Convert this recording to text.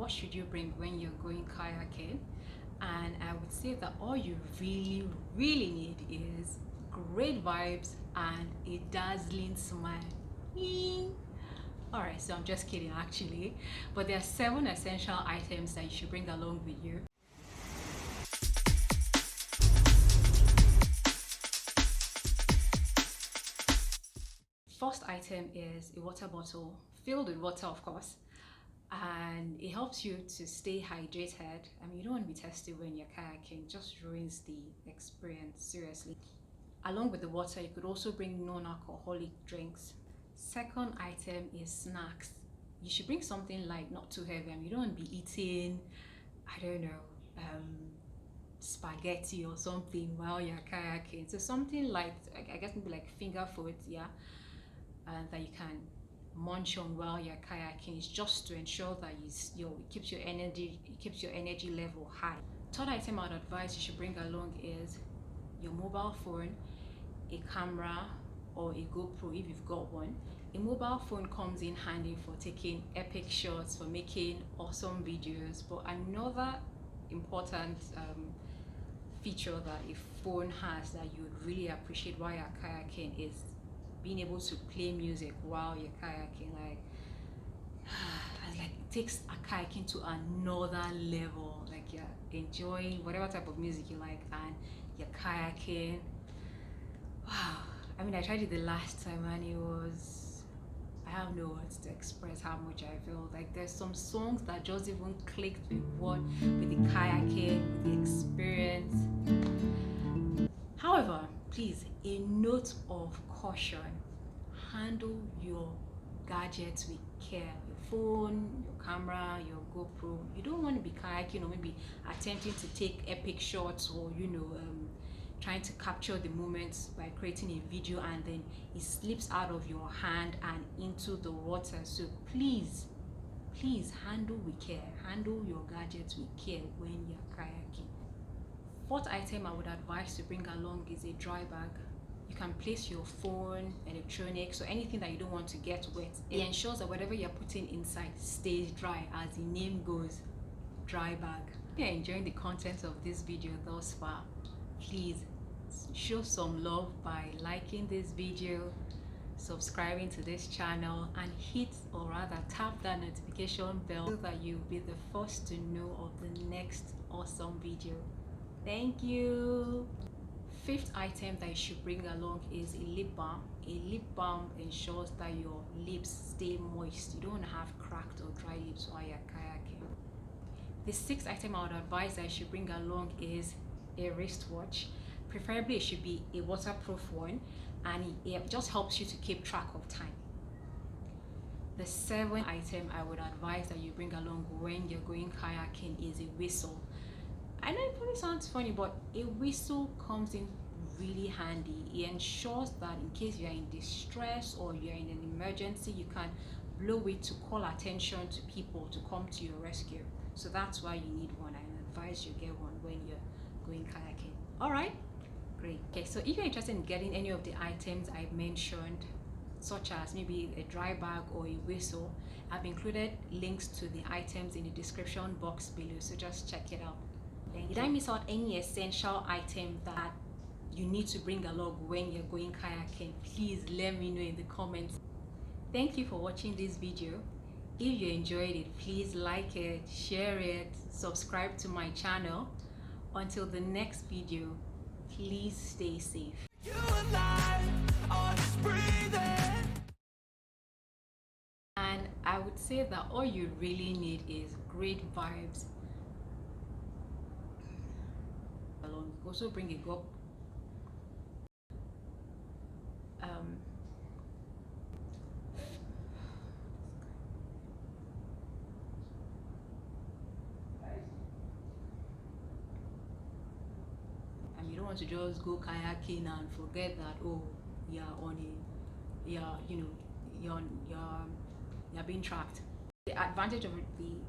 what should you bring when you're going kayaking? And I would say that all you really need is great vibes and a dazzling smile. Alright, so I'm just kidding actually, but there are 7 essential items that you should bring along with you. First item is a water bottle filled with water, of course, and it helps you to stay hydrated. I mean, you don't want to be thirsty when you're kayaking, just ruins the experience, seriously. Along with the water, you could also bring non-alcoholic drinks. Second item is snacks. You should bring something like not too heavy. I mean, you don't want to be eating, I don't know, spaghetti or something while you're kayaking. So something like, I guess maybe like finger food, yeah, and that you can munch on while you're kayaking. Is just to ensure that it keeps your energy level high. Third item I'd advise you should bring along is your mobile phone, a camera, or a GoPro if you've got one. A mobile phone comes in handy for taking epic shots, for making awesome videos, but another important feature that a phone has that you would really appreciate while you're kayaking is being able to play music while you're kayaking. Like it takes a kayaking to another level. Like you're enjoying whatever type of music you like and you're kayaking. Wow. I mean, I tried it the last time and it was, I have no words to express how much I felt. Like there's some songs that just even clicked with the kayaking, with the experience. However, please, a note of caution: handle your gadgets with care. Your phone, your camera, your GoPro. You don't want to be kayaking or maybe attempting to take epic shots, or trying to capture the moments by creating a video and then it slips out of your hand and into the water. So please handle with care. Handle your gadgets with care when you're kayaking. Fourth item I would advise to bring along is a dry bag. You can place your phone, electronics, or anything that you don't want to get wet. It ensures that whatever you're putting inside stays dry, as the name goes, dry bag. If you're enjoying the content of this video thus far, please show some love by liking this video, subscribing to this channel, and hit, or rather tap that notification bell so that you'll be the first to know of the next awesome video. Thank you. Fifth item that you should bring along is a lip balm. A lip balm ensures that your lips stay moist. You don't want to have cracked or dry lips while you're kayaking. The sixth item I would advise that you should bring along is a wristwatch. Preferably it should be a waterproof one, and it just helps you to keep track of time. The seventh item I would advise that you bring along when you're going kayaking is a whistle. I know it probably sounds funny, but a whistle comes in really handy. It ensures that in case you're in distress or you're in an emergency, you can blow it to call attention to people to come to your rescue. So that's why you need one. I advise you get one when you're going kayaking. All right, great. Okay, so if you're interested in getting any of the items I mentioned, such as maybe a dry bag or a whistle, I've included links to the items in the description box below, so just check it out. Did I miss out any essential item that you need to bring along when you're going kayaking? Please let me know in the comments. Thank you for watching this video. If you enjoyed it, please like it, share it, subscribe to my channel. Until the next video, please stay safe. And I would say that all you really need is great vibes. Also bring a GoPro. And you don't want to just go kayaking and forget that, oh, you're on a, you're being tracked. The advantage of the